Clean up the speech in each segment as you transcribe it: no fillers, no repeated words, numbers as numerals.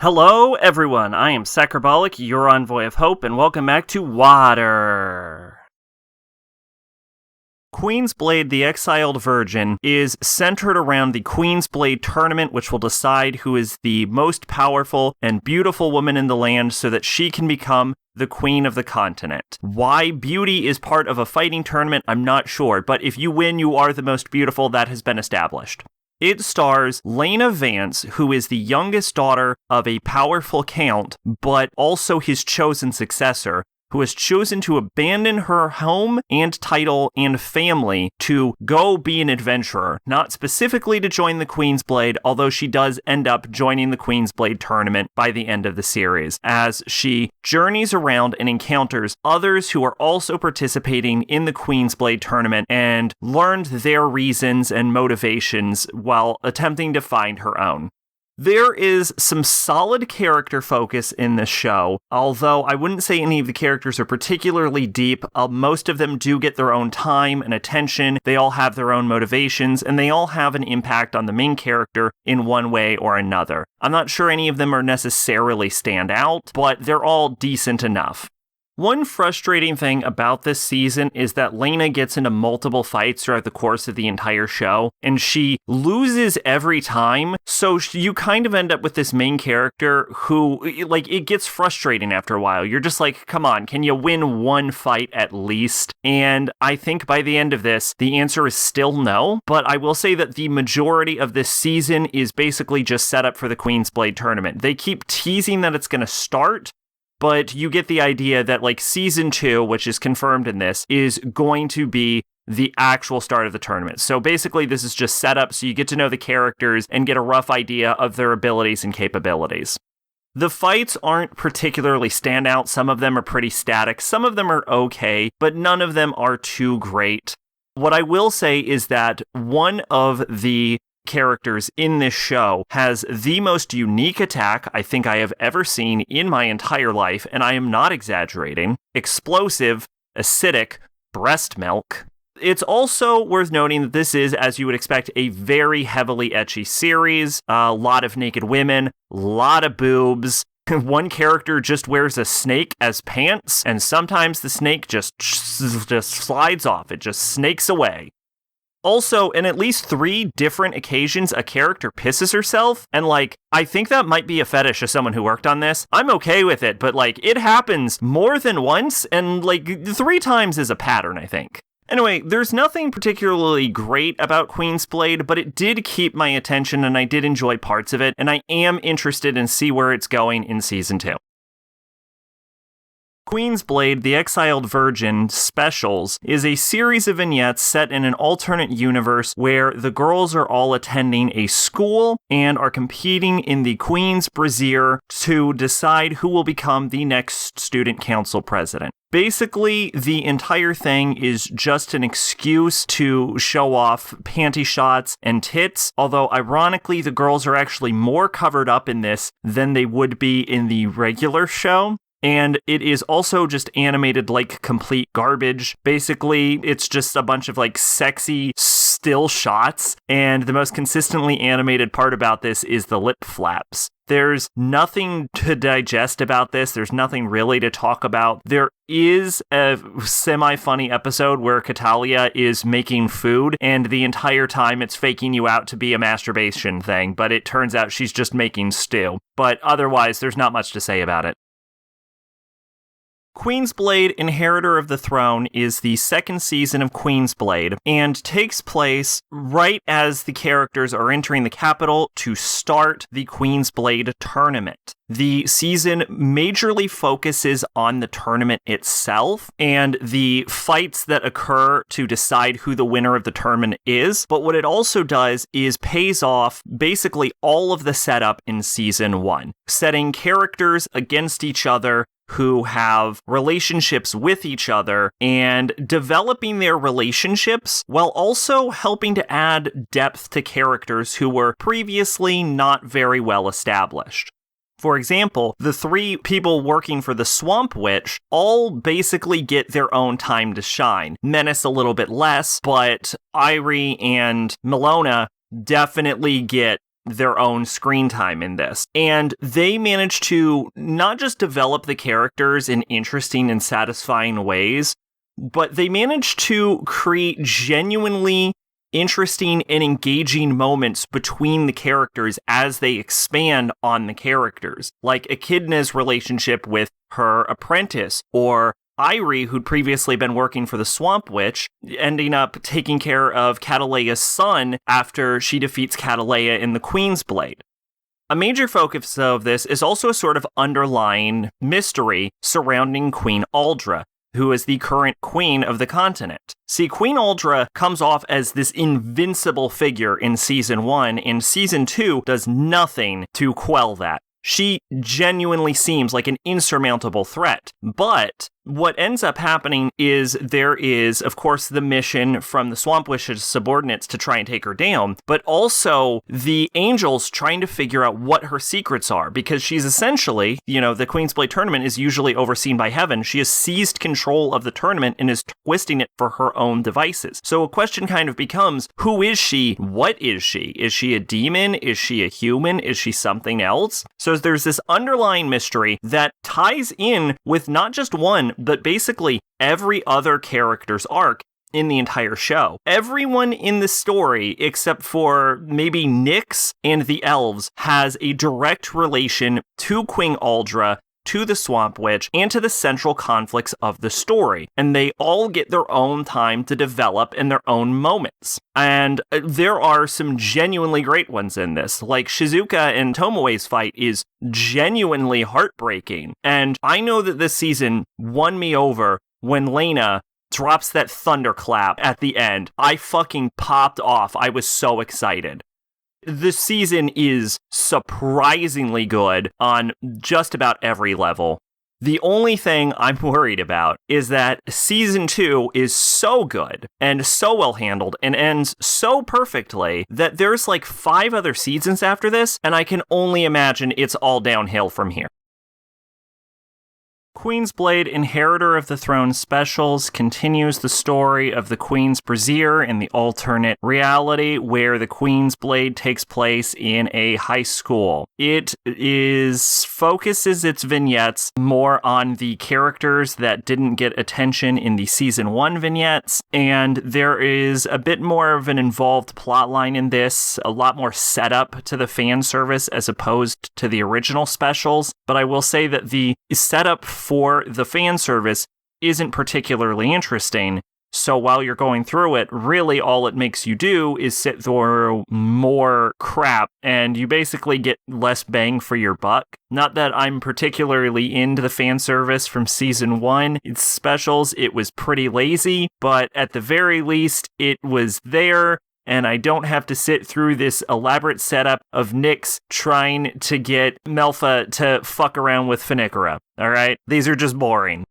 Hello, everyone. I am Sacrabolic, your Envoy of Hope, and welcome back to WIWR. Queen's Blade, the Exiled Virgin, is centered around the Queen's Blade tournament, which will decide who is the most powerful and beautiful woman in the land so that she can become the queen of the continent. Why beauty is part of a fighting tournament, I'm not sure, but if you win, you are the most beautiful. That has been established. It stars Lena Vance, who is the youngest daughter of a powerful count, but also his chosen successor, who has chosen to abandon her home and title and family to go be an adventurer, not specifically to join the Queen's Blade, although she does end up joining the Queen's Blade tournament by the end of the series, as she journeys around and encounters others who are also participating in the Queen's Blade tournament and learned their reasons and motivations while attempting to find her own. There is some solid character focus in this show, although I wouldn't say any of the characters are particularly deep. Most of them do get their own time and attention, they all have their own motivations, and they all have an impact on the main character in one way or another. I'm not sure any of them are necessarily stand out, but they're all decent enough. One frustrating thing about this season is that Lena gets into multiple fights throughout the course of the entire show, and she loses every time, so you kind of end up with this main character who, it gets frustrating after a while. You're just like, come on, can you win one fight at least? And I think by the end of this, the answer is still no, but I will say that the majority of this season is basically just set up for the Queen's Blade tournament. They keep teasing that it's going to start, but you get the idea that, Season 2, which is confirmed in this, is going to be the actual start of the tournament. So basically, this is just set up so you get to know the characters and get a rough idea of their abilities and capabilities. The fights aren't particularly standout. Some of them are pretty static. Some of them are okay, but none of them are too great. What I will say is that one of the characters in this show has the most unique attack I think I have ever seen in my entire life, and I am not exaggerating. Explosive, acidic, breast milk. It's also worth noting that this is, as you would expect, a very heavily ecchi series. A lot of naked women, a lot of boobs. One character just wears a snake as pants, and sometimes the snake just slides off. It just snakes away. Also, in at least 3 different occasions, a character pisses herself, and I think that might be a fetish of someone who worked on this. I'm okay with it, but it happens more than once, and 3 times is a pattern, I think. Anyway, there's nothing particularly great about Queen's Blade, but it did keep my attention, and I did enjoy parts of it, and I am interested in see where it's going in Season 2. Queen's Blade, the Exiled Virgin Specials is a series of vignettes set in an alternate universe where the girls are all attending a school and are competing in the Queen's Brazier to decide who will become the next student council president. Basically, the entire thing is just an excuse to show off panty shots and tits, although ironically, the girls are actually more covered up in this than they would be in the regular show. And it is also just animated like complete garbage. Basically, it's just a bunch of sexy still shots. And the most consistently animated part about this is the lip flaps. There's nothing to digest about this. There's nothing really to talk about. There is a semi-funny episode where Catalia is making food, and the entire time it's faking you out to be a masturbation thing, but it turns out she's just making stew. But otherwise, there's not much to say about it. Queen's Blade, Inheritor of the Throne is the second season of Queen's Blade and takes place right as the characters are entering the capital to start the Queen's Blade tournament. The season majorly focuses on the tournament itself and the fights that occur to decide who the winner of the tournament is, but what it also does is pays off basically all of the setup in season 1, setting characters against each other who have relationships with each other and developing their relationships while also helping to add depth to characters who were previously not very well established. For example, the 3 people working for the Swamp Witch all basically get their own time to shine. Menace a little bit less, but Irie and Milona definitely get their own screen time in this. And they managed to not just develop the characters in interesting and satisfying ways, but they managed to create genuinely interesting and engaging moments between the characters as they expand on the characters, like Echidna's relationship with her apprentice, or Irie, who'd previously been working for the Swamp Witch, ending up taking care of Cataleya's son after she defeats Cataleya in the Queen's Blade. A major focus of this is also a sort of underlying mystery surrounding Queen Aldra, who is the current queen of the continent. See, Queen Aldra comes off as this invincible figure in Season 1, and Season 2 does nothing to quell that. She genuinely seems like an insurmountable threat. But what ends up happening is there is, of course, the mission from the Swamp Witch's subordinates to try and take her down, but also the angels trying to figure out what her secrets are, because she's essentially, the Queen's Blade tournament is usually overseen by heaven. She has seized control of the tournament and is twisting it for her own devices. So a question kind of becomes, who is she? What is she? Is she a demon? Is she a human? Is she something else? So there's this underlying mystery that ties in with not just one, but basically every other character's arc in the entire show. Everyone in the story, except for maybe Nyx and the elves, has a direct relation to Queen Aldra, to the Swamp Witch, and to the central conflicts of the story. And they all get their own time to develop in their own moments. And there are some genuinely great ones in this. Like Shizuka and Tomoe's fight is genuinely heartbreaking. And I know that this season won me over when Lena drops that thunderclap at the end. I fucking popped off. I was so excited. This season is surprisingly good on just about every level. The only thing I'm worried about is that Season 2 is so good and so well handled and ends so perfectly that there's like 5 other seasons after this, and I can only imagine it's all downhill from here. Queen's Blade Inheritor of the Throne Specials continues the story of the Queen's Brazier in the alternate reality where the Queen's Blade takes place in a high school. It focuses its vignettes more on the characters that didn't get attention in the Season 1 vignettes, and there is a bit more of an involved plotline in this, a lot more setup to the fan service as opposed to the original specials, but I will say that the setup for the fan service isn't particularly interesting. So while you're going through it, really all it makes you do is sit through more crap, and you basically get less bang for your buck. Not that I'm particularly into the fan service from Season 1. Its specials, it was pretty lazy, but at the very least, it was there. And I don't have to sit through this elaborate setup of Nyx trying to get Melfa to fuck around with Funicula, alright? These are just boring.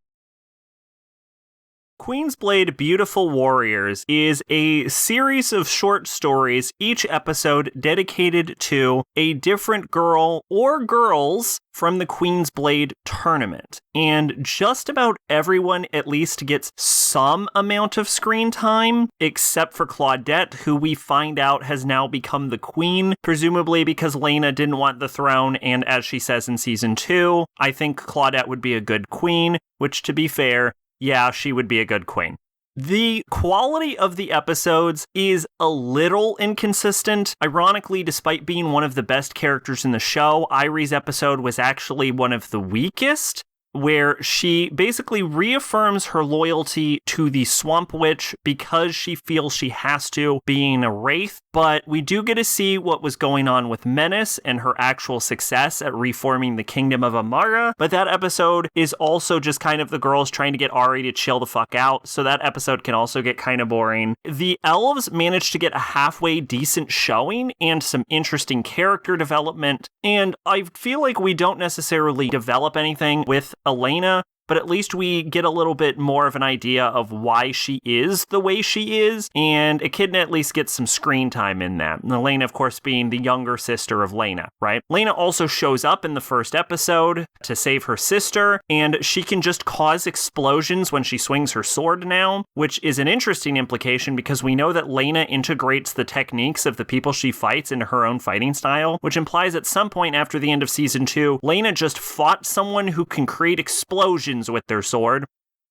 Queen's Blade Beautiful Warriors is a series of short stories, each episode dedicated to a different girl or girls from the Queen's Blade tournament. And just about everyone at least gets some amount of screen time, except for Claudette, who we find out has now become the queen, presumably because Lena didn't want the throne, and as she says in Season 2, I think Claudette would be a good queen, which, to be fair, yeah, she would be a good queen. The quality of the episodes is a little inconsistent. Ironically, despite being one of the best characters in the show, Irie's episode was actually one of the weakest, where she basically reaffirms her loyalty to the Swamp Witch because she feels she has to, being a wraith, but we do get to see what was going on with Menace and her actual success at reforming the Kingdom of Amara, but that episode is also just kind of the girls trying to get Ari to chill the fuck out, so that episode can also get kind of boring. The elves managed to get a halfway decent showing and some interesting character development, and I feel like we don't necessarily develop anything with Elena, but at least we get a little bit more of an idea of why she is the way she is, and Echidna at least gets some screen time in that. And Elena, of course, being the younger sister of Lena, right? Lena also shows up in the first episode to save her sister, and she can just cause explosions when she swings her sword now, which is an interesting implication because we know that Lena integrates the techniques of the people she fights into her own fighting style, which implies at some point after the end of season 2, Lena just fought someone who can create explosions with their sword.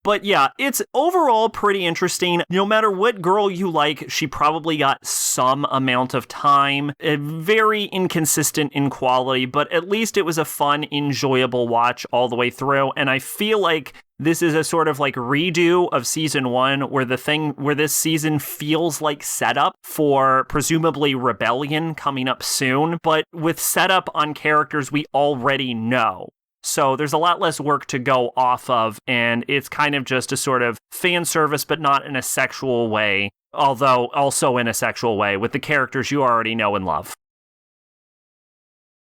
But yeah, it's overall pretty interesting. No matter what girl you like, she probably got some amount of time. Very inconsistent in quality, but at least it was a fun, enjoyable watch all the way through. And I feel like this is a sort of like redo of season 1 where this season feels like setup for presumably Rebellion coming up soon, but with setup on characters we already know. So there's a lot less work to go off of, and it's kind of just a sort of fan service, but not in a sexual way, although also in a sexual way, with the characters you already know and love.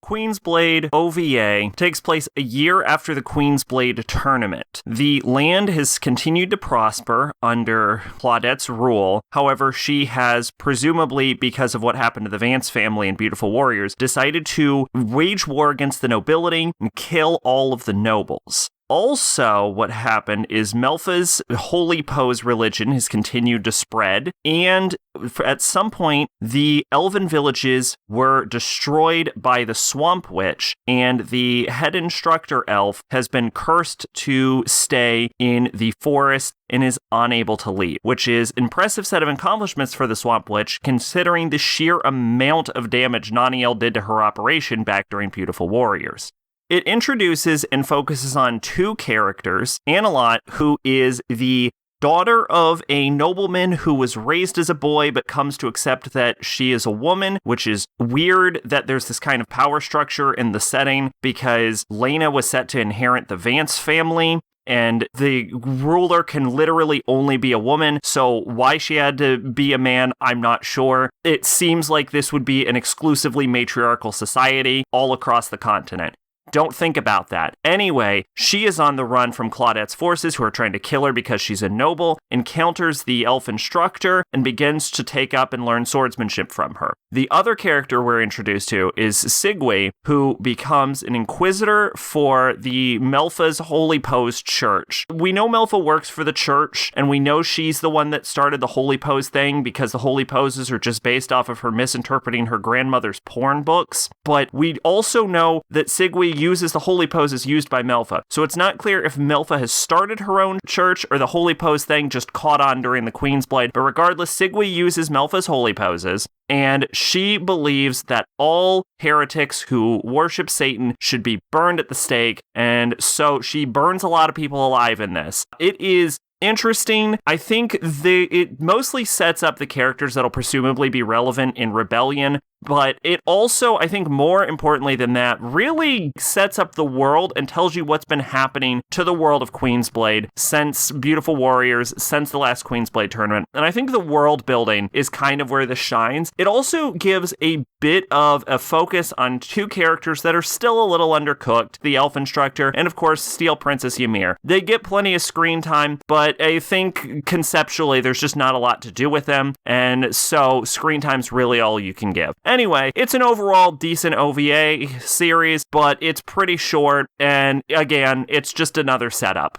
Queen's Blade OVA takes place a year after the Queen's Blade tournament. The land has continued to prosper under Claudette's rule. However, she has, presumably because of what happened to the Vance family and Beautiful Warriors, decided to wage war against the nobility and kill all of the nobles. Also, what happened is Melfa's holy pose religion has continued to spread, and at some point, the elven villages were destroyed by the Swamp Witch, and the head instructor elf has been cursed to stay in the forest and is unable to leave, which is an impressive set of accomplishments for the Swamp Witch, considering the sheer amount of damage Naniel did to her operation back during Beautiful Warriors. It introduces and focuses on 2 characters, Annalot, who is the daughter of a nobleman who was raised as a boy but comes to accept that she is a woman, which is weird that there's this kind of power structure in the setting because Lena was set to inherit the Vance family. And the ruler can literally only be a woman, so why she had to be a man, I'm not sure. It seems like this would be an exclusively matriarchal society all across the continent. Don't think about that. Anyway, she is on the run from Claudette's forces who are trying to kill her because she's a noble, encounters the elf instructor, and begins to take up and learn swordsmanship from her. The other character we're introduced to is Sigwe, who becomes an inquisitor for the Melfa's Holy Pose Church. We know Melfa works for the church, and we know she's the one that started the Holy Pose thing because the Holy Poses are just based off of her misinterpreting her grandmother's porn books. But we also know that Sigwe uses the holy poses used by Melfa. So it's not clear if Melfa has started her own church or the holy pose thing just caught on during the Queen's Blade. But regardless, Sigwe uses Melfa's holy poses, and she believes that all heretics who worship Satan should be burned at the stake, and so she burns a lot of people alive in this. It is interesting. I think it mostly sets up the characters that'll presumably be relevant in Rebellion, but it also, I think more importantly than that, really sets up the world and tells you what's been happening to the world of Queen's Blade since Beautiful Warriors, since the last Queen's Blade tournament. And I think the world building is kind of where this shines. It also gives a bit of a focus on 2 characters that are still a little undercooked, the elf instructor and of course Steel Princess Ymir. They get plenty of screen time, but I think conceptually there's just not a lot to do with them, and so screen time's really all you can give. Anyway, it's an overall decent OVA series, but it's pretty short, and again, it's just another setup.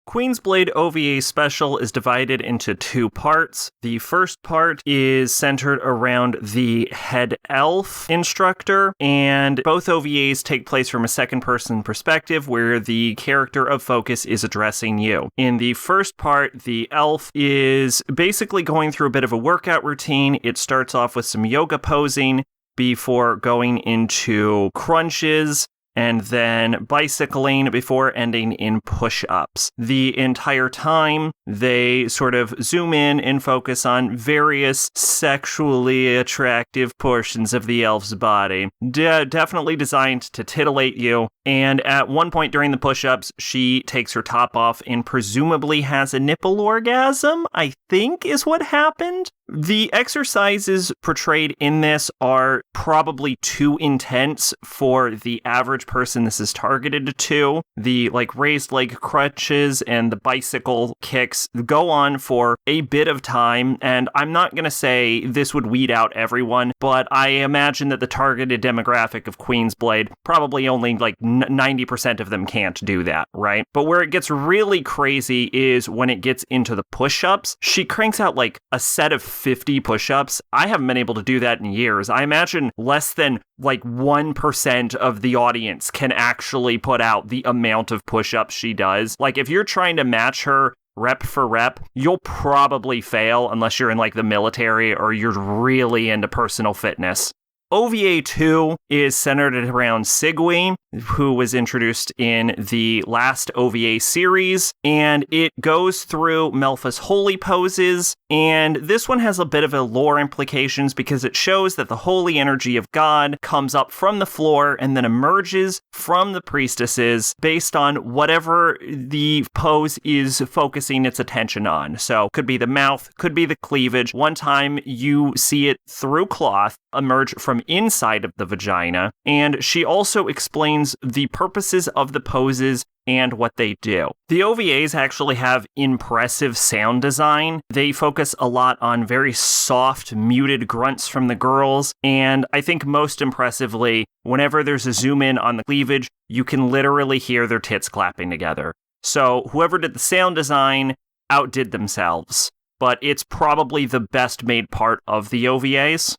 Queen's Blade OVA Special is divided into 2 parts. The first part is centered around the head elf instructor, and both OVAs take place from a second-person perspective where the character of focus is addressing you. In the first part, the elf is basically going through a bit of a workout routine. It starts off with some yoga posing before going into crunches, and then bicycling before ending in push-ups. The entire time, they sort of zoom in and focus on various sexually attractive portions of the elf's body. Definitely designed to titillate you. And at one point during the push-ups, she takes her top off and presumably has a nipple orgasm, I think is what happened. The exercises portrayed in this are probably too intense for the average person this is targeted to. The raised leg crutches and the bicycle kicks go on for a bit of time, and I'm not going to say this would weed out everyone, but I imagine that the targeted demographic of Queen's Blade, probably only 90% of them can't do that, right? But where it gets really crazy is when it gets into the push-ups. She cranks out a set of 50 push-ups. I haven't been able to do that in years. I imagine less than 1% of the audience can actually put out the amount of push-ups she does. If you're trying to match her rep for rep, you'll probably fail unless you're in the military or you're really into personal fitness. OVA 2 is centered around Tsugu, who was introduced in the last OVA series, and it goes through Melfa's holy poses, and this one has a bit of a lore implications because it shows that the holy energy of God comes up from the floor and then emerges from the priestesses based on whatever the pose is focusing its attention on. So could be the mouth, could be the cleavage. One time you see it through cloth emerge from inside of the vagina, and she also explains the purposes of the poses and what they do. The OVAs actually have impressive sound design. They focus a lot on very soft, muted grunts from the girls, and I think most impressively, whenever there's a zoom in on the cleavage, you can literally hear their tits clapping together. So whoever did the sound design outdid themselves, but it's probably the best made part of the OVAs.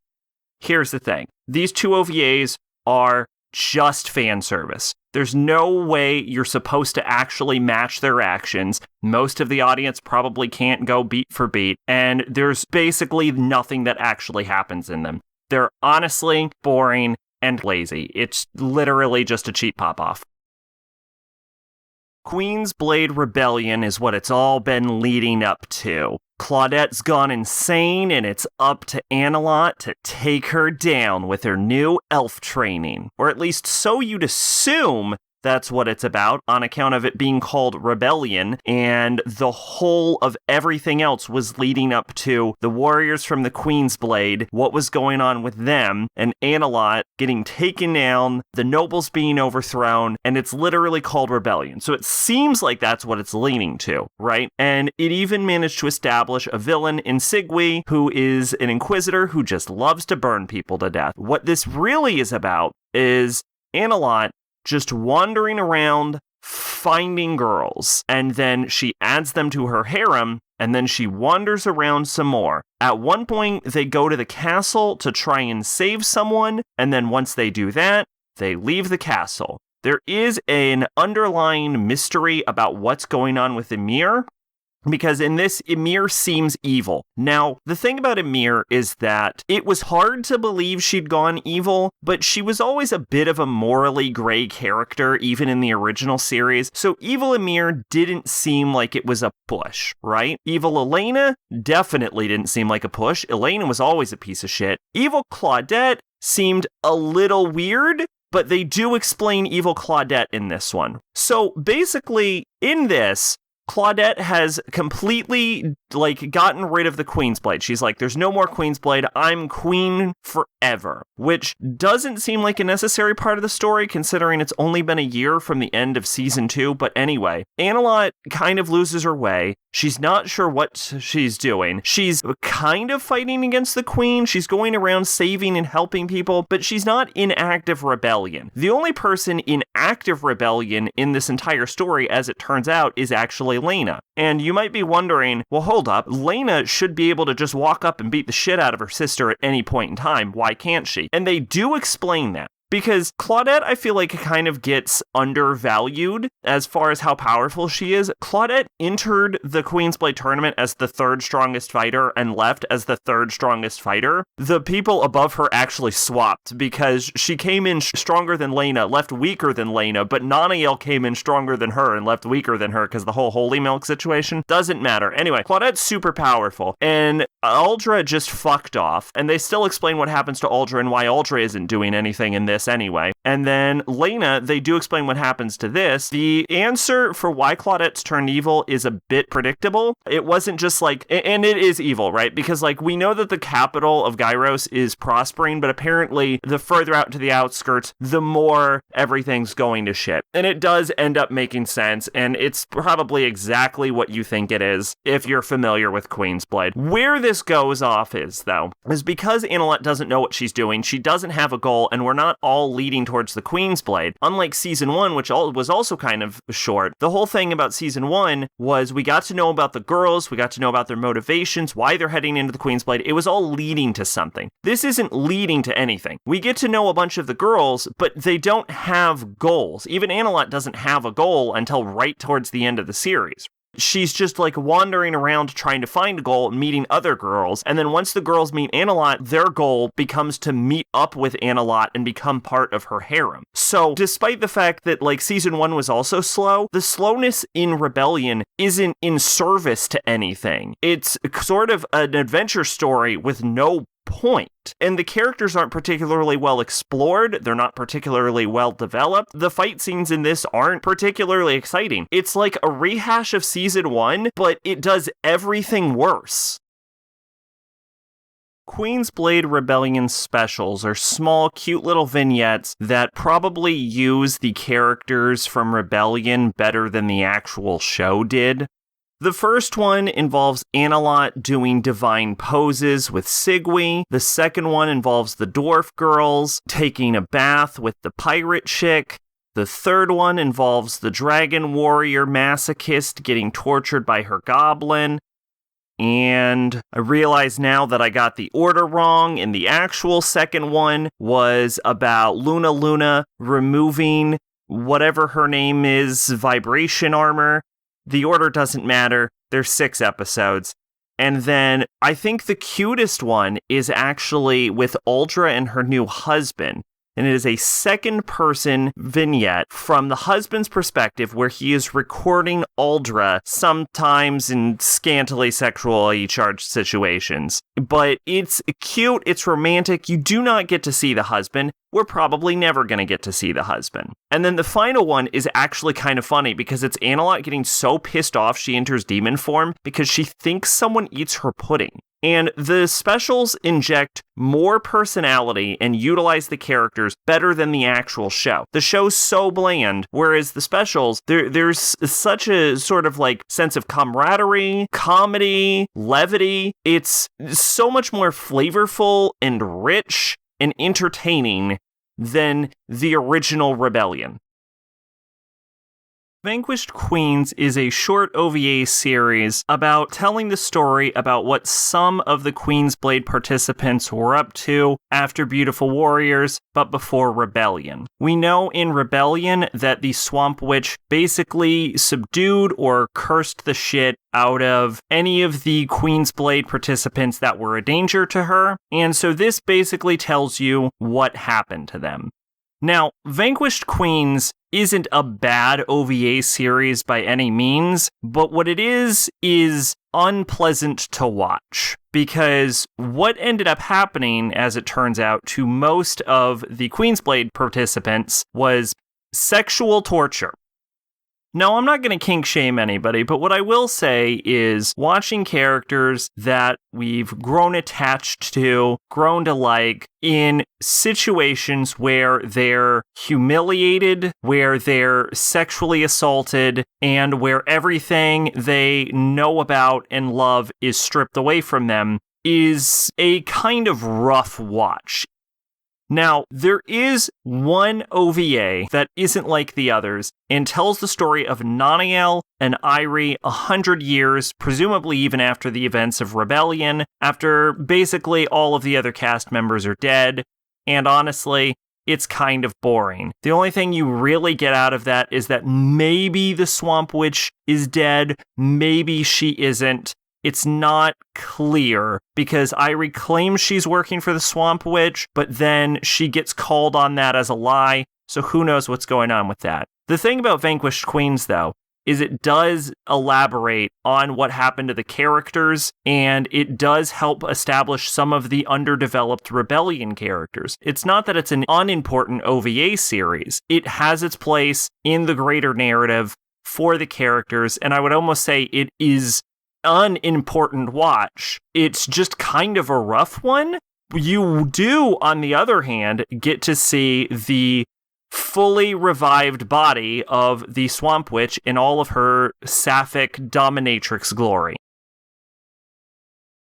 Here's the thing. These two OVAs are just fan service. There's no way you're supposed to actually match their actions. Most of the audience probably can't go beat for beat, and there's basically nothing that actually happens in them. They're honestly boring and lazy. It's literally just a cheap pop-off. Queen's Blade Rebellion is what it's all been leading up to. Claudette's gone insane, and it's up to Annalot to take her down with her new elf training. Or at least so you'd assume that's what it's about, on account of it being called Rebellion, and the whole of everything else was leading up to the warriors from the Queen's Blade, what was going on with them, and Annalot getting taken down, the nobles being overthrown, and it's literally called Rebellion. So it seems like that's what it's leaning to, right? And it even managed to establish a villain in Tsugu, who is an inquisitor who just loves to burn people to death. What this really is about is Annalot just wandering around finding girls, and then she adds them to her harem, and then she wanders around some more. At one point, they go to the castle to try and save someone, and then once they do that, they leave the castle. There is an underlying mystery about what's going on with Ymir, because in this, Ymir seems evil. Now, the thing about Ymir is that it was hard to believe she'd gone evil, but she was always a bit of a morally gray character, even in the original series. So evil Ymir didn't seem like it was a push, right? Evil Elena definitely didn't seem like a push. Elena was always a piece of shit. Evil Claudette seemed a little weird, but they do explain evil Claudette in this one. So basically, in this, Claudette has completely, gotten rid of the Queen's Blade. She's like, there's no more Queen's Blade. I'm queen forever. Which doesn't seem like a necessary part of the story, considering it's only been a year from the end of Season 2. But anyway, Annalot kind of loses her way. She's not sure what she's doing. She's kind of fighting against the Queen. She's going around saving and helping people, but she's not in active rebellion. The only person in active rebellion in this entire story, as it turns out, is actually Lena. And you might be wondering, well, hold up, Lena should be able to just walk up and beat the shit out of her sister at any point in time. Why can't she? And they do explain that. Because Claudette, I feel like, kind of gets undervalued as far as how powerful she is. Claudette entered the Queen's Blade tournament as the third strongest fighter and left as the third strongest fighter. The people above her actually swapped because she came in stronger than Lena, left weaker than Lena, but Nanael came in stronger than her and left weaker than her because the whole holy milk situation doesn't matter. Anyway, Claudette's super powerful, and Aldra just fucked off, and they still explain what happens to Aldra and why Aldra isn't doing anything in this this anyway. And then Lena, they do explain what happens to this. The answer for why Claudette's turned evil is a bit predictable. It wasn't just like, and it is evil, right? Because like we know that the capital of Gyros is prospering, but apparently the further out to the outskirts, the more everything's going to shit. And it does end up making sense, and it's probably exactly what you think it is if you're familiar with Queen's Blade. Where this goes off is because Annalette doesn't know what she's doing, she doesn't have a goal, and we're not all leading towards the Queen's Blade. Unlike season 1, which was also kind of short, the whole thing about season 1 was we got to know about the girls, we got to know about their motivations, why they're heading into the Queen's Blade. It was all leading to something. This isn't leading to anything. We get to know a bunch of the girls, but they don't have goals. Even Annalette doesn't have a goal until right towards the end of the series. She's just like wandering around trying to find a goal, meeting other girls. And then once the girls meet Annalette, their goal becomes to meet up with Annalette and become part of her harem. So despite the fact that like season 1 was also slow, the slowness in Rebellion isn't in service to anything. It's sort of an adventure story with no point. And the characters aren't particularly well explored. They're not particularly well developed. The fight scenes in this aren't particularly exciting. It's like a rehash of season 1, but it does everything worse. Queen's Blade Rebellion specials are small, cute little vignettes that probably use the characters from Rebellion better than the actual show did. The first one involves Annalette doing divine poses with Sigui. The second one involves the dwarf girls taking a bath with the pirate chick. The third one involves the dragon warrior masochist getting tortured by her goblin. And I realize now that I got the order wrong, and the actual second one was about Luna removing whatever her name is, vibration armor. The order doesn't matter. There's 6 episodes. And then I think the cutest one is actually with Uldra and her new husband. And it is a second-person vignette from the husband's perspective where he is recording Uldra, sometimes in scantily sexually charged situations. But it's cute, it's romantic, you do not get to see the husband. We're probably never going to get to see the husband. And then the final one is actually kind of funny because it's Annalette getting so pissed off she enters demon form because she thinks someone eats her pudding. And the specials inject more personality and utilize the characters better than the actual show. The show's so bland, whereas the specials, there's such a sort of like sense of camaraderie, comedy, levity. It's so much more flavorful and rich and entertaining than the original Rebellion. Vanquished Queens is a short OVA series about telling the story about what some of the Queen's Blade participants were up to after Beautiful Warriors, but before Rebellion. We know in Rebellion that the Swamp Witch basically subdued or cursed the shit out of any of the Queen's Blade participants that were a danger to her, and so this basically tells you what happened to them. Now, Vanquished Queens isn't a bad OVA series by any means, but what it is unpleasant to watch. Because what ended up happening, as it turns out, to most of the Queen's Blade participants was sexual torture. No, I'm not going to kink shame anybody, but what I will say is watching characters that we've grown attached to, grown to like, in situations where they're humiliated, where they're sexually assaulted, and where everything they know about and love is stripped away from them is a kind of rough watch. Now, there is one OVA that isn't like the others and tells the story of Naniel and Irie 100 years, presumably even after the events of Rebellion, after basically all of the other cast members are dead, and honestly, it's kind of boring. The only thing you really get out of that is that maybe the Swamp Witch is dead, maybe she isn't. It's not clear because Irie claims she's working for the Swamp Witch, but then she gets called on that as a lie, so who knows what's going on with that. The thing about Vanquished Queens, though, is it does elaborate on what happened to the characters, and it does help establish some of the underdeveloped Rebellion characters. It's not that it's an unimportant OVA series. It has its place in the greater narrative for the characters, and I would almost say it is an unimportant watch. It's just kind of a rough one. You do, on the other hand, get to see the fully revived body of the Swamp Witch in all of her sapphic dominatrix glory.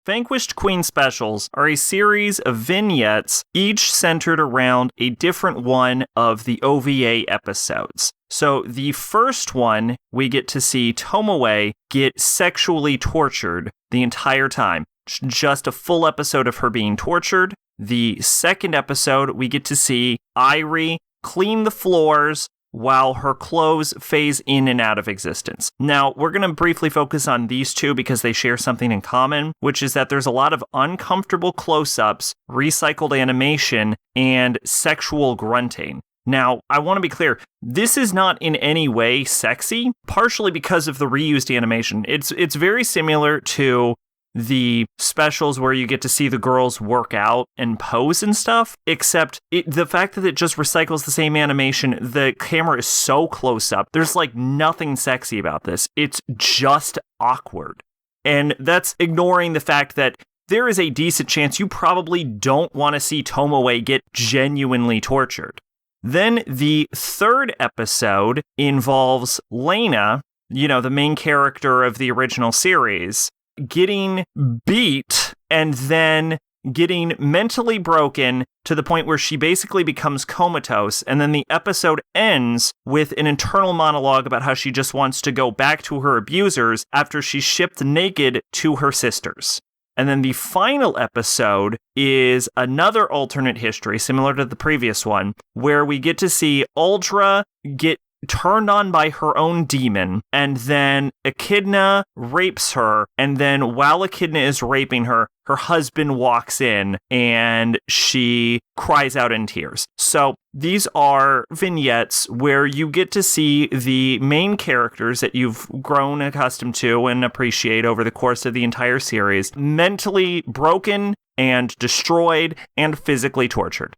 Vanquished Queen specials are a series of vignettes, each centered around a different one of the OVA episodes. So the first one, we get to see Tomoe get sexually tortured the entire time. Just a full episode of her being tortured. The second episode, we get to see Irie clean the floors while her clothes phase in and out of existence. Now, we're going to briefly focus on these two because they share something in common, which is that there's a lot of uncomfortable close-ups, recycled animation, and sexual grunting. Now, I want to be clear, this is not in any way sexy, partially because of the reused animation. It's very similar to the specials where you get to see the girls work out and pose and stuff, except the fact that it just recycles the same animation, the camera is so close up, there's like nothing sexy about this. It's just awkward. And that's ignoring the fact that there is a decent chance you probably don't want to see Tomoe get genuinely tortured. Then the third episode involves Lena, the main character of the original series, getting beat and then getting mentally broken to the point where she basically becomes comatose. And then the episode ends with an internal monologue about how she just wants to go back to her abusers after she's shipped naked to her sisters. And then the final episode is another alternate history, similar to the previous one, where we get to see Uldra get turned on by her own demon, and then Echidna rapes her, and then while Echidna is raping her, her husband walks in, and she cries out in tears. So these are vignettes where you get to see the main characters that you've grown accustomed to and appreciate over the course of the entire series, mentally broken and destroyed and physically tortured.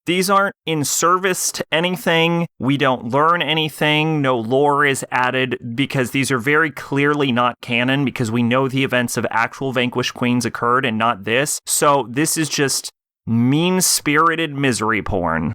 These aren't in service to anything. We don't learn anything. No lore is added because these are very clearly not canon because we know the events of actual Vanquished Queens occurred and not this. So this is just mean-spirited misery porn.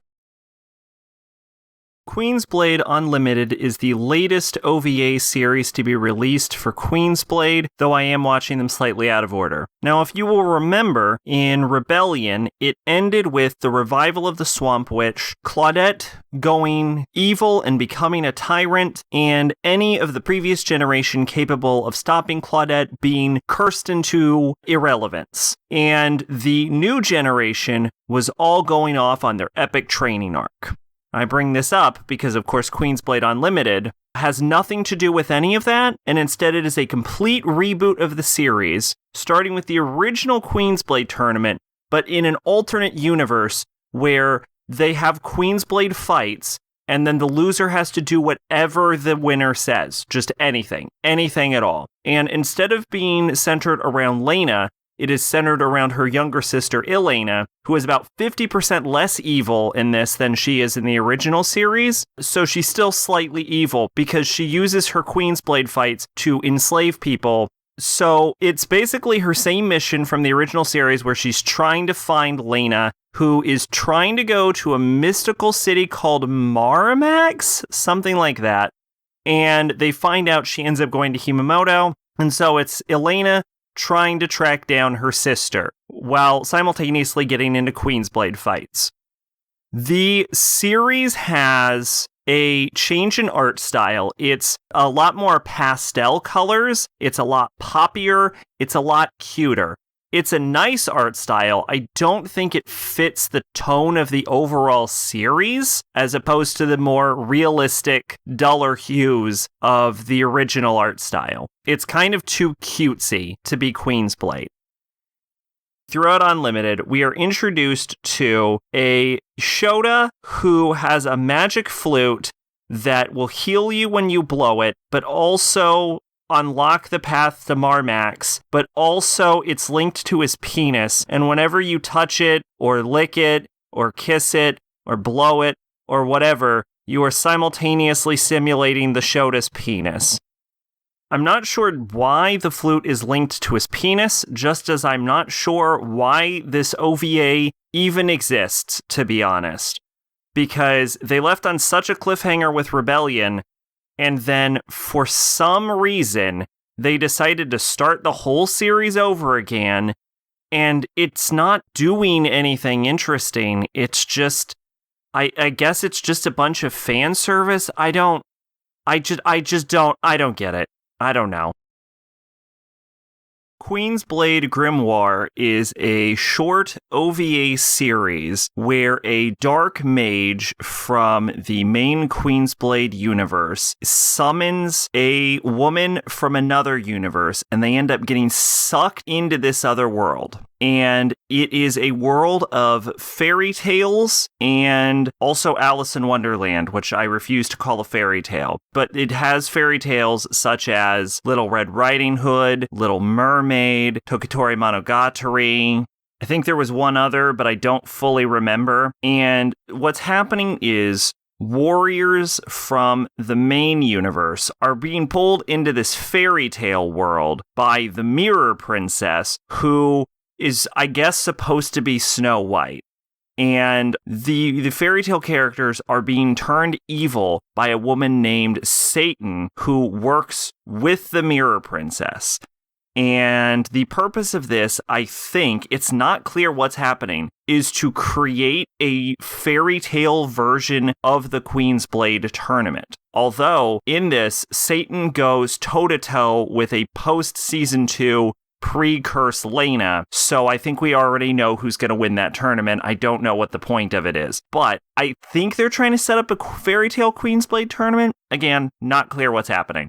Queen's Blade Unlimited is the latest OVA series to be released for Queen's Blade, though I am watching them slightly out of order. Now, if you will remember, in Rebellion, it ended with the revival of the Swamp Witch, Claudette going evil and becoming a tyrant, and any of the previous generation capable of stopping Claudette being cursed into irrelevance. And the new generation was all going off on their epic training arc. I bring this up because, of course, Queen's Blade Unlimited has nothing to do with any of that, and instead it is a complete reboot of the series, starting with the original Queen's Blade tournament, but in an alternate universe where they have Queen's Blade fights, and then the loser has to do whatever the winner says. Just anything at all. And instead of being centered around Lena, it is centered around her younger sister, Elena, who is about 50% less evil in this than she is in the original series. So she's still slightly evil because she uses her Queen's Blade fights to enslave people. So it's basically her same mission from the original series where she's trying to find Lena, who is trying to go to a mystical city called Maramax, something like that. And they find out she ends up going to Himamoto. And so it's Elena trying to track down her sister, while simultaneously getting into Queen's Blade fights. The series has a change in art style. It's a lot more pastel colors, it's a lot poppier, it's a lot cuter. It's a nice art style. I don't think it fits the tone of the overall series, as opposed to the more realistic, duller hues of the original art style. It's kind of too cutesy to be Queen's Blade. Throughout Unlimited, we are introduced to a Shota who has a magic flute that will heal you when you blow it, but also unlock the path to Marmax, but also it's linked to his penis, and whenever you touch it, or lick it, or kiss it, or blow it, or whatever, you are simultaneously simulating the Shota's penis. I'm not sure why the flute is linked to his penis, just as I'm not sure why this OVA even exists, to be honest. Because they left on such a cliffhanger with Rebellion, and then, for some reason, they decided to start the whole series over again, and it's not doing anything interesting. It's just, I guess it's just a bunch of fan service. I don't get it. I don't know. Queen's Blade Grimoire is a short OVA series where a dark mage from the main Queen's Blade universe summons a woman from another universe, and they end up getting sucked into this other world. And it is a world of fairy tales and also Alice in Wonderland, which I refuse to call a fairy tale. But it has fairy tales such as Little Red Riding Hood, Little Mermaid, Tokitori Monogatari. I think there was one other, but I don't fully remember. And what's happening is warriors from the main universe are being pulled into this fairy tale world by the Mirror Princess, who is, I guess, supposed to be Snow White. And the fairy tale characters are being turned evil by a woman named Satan, who works with the Mirror Princess. And the purpose of this, I think, it's not clear what's happening, is to create a fairy tale version of the Queen's Blade tournament. Although, in this, Satan goes toe-to-toe with a post-Season 2 pre-curse Lena, so I think we already know who's going to win that tournament. I don't know what the point of it is, but I think they're trying to set up a fairy tale Queen's Blade tournament. Again, not clear what's happening.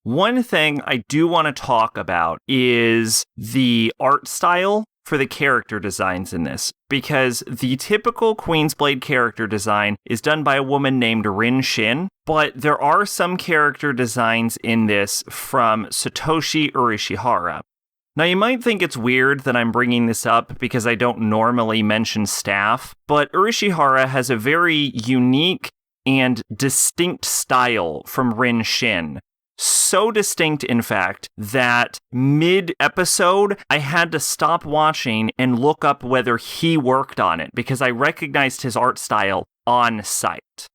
One thing I do want to talk about is the art style for the character designs in this, because the typical Queen's Blade character design is done by a woman named Rin Shin, but there are some character designs in this from Satoshi Urishihara. Now, you might think it's weird that I'm bringing this up because I don't normally mention staff, but Urishihara has a very unique and distinct style from Rin Shin. So distinct, in fact, that mid-episode, I had to stop watching and look up whether he worked on it because I recognized his art style on sight.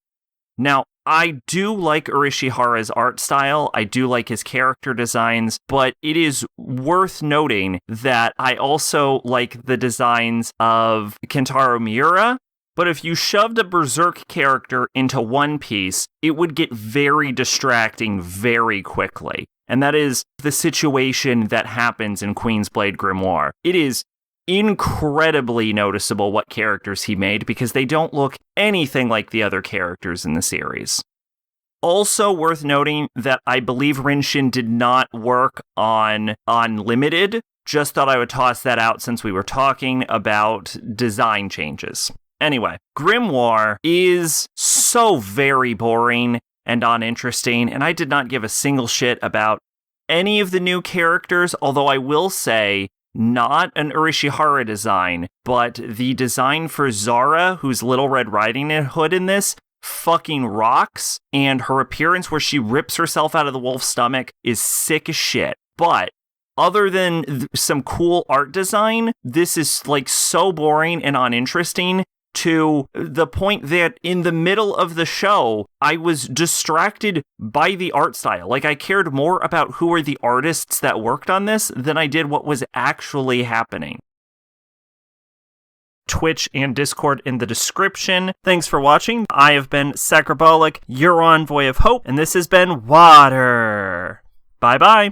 Now, I do like Urishihara's art style, I do like his character designs, but it is worth noting that I also like the designs of Kentaro Miura, but if you shoved a Berserk character into one piece, it would get very distracting very quickly. And that is the situation that happens in Queen's Blade Grimoire. It is incredibly noticeable what characters he made because they don't look anything like the other characters in the series. Also worth noting that I believe Rin Shin did not work on Unlimited. Just thought I would toss that out since we were talking about design changes. Anyway, Grimoire is so very boring and uninteresting, and I did not give a single shit about any of the new characters, although I will say, not an Urishihara design, but the design for Zara, who's Little Red Riding Hood in this, fucking rocks, and her appearance where she rips herself out of the wolf's stomach is sick as shit. But other than some cool art design, this is like so boring and uninteresting to the point that in the middle of the show, I was distracted by the art style. Like, I cared more about who were the artists that worked on this than I did what was actually happening. Twitch and Discord in the description. Thanks for watching. I have been Sacrabolic, your envoy of hope, and this has been WIWR. Bye-bye.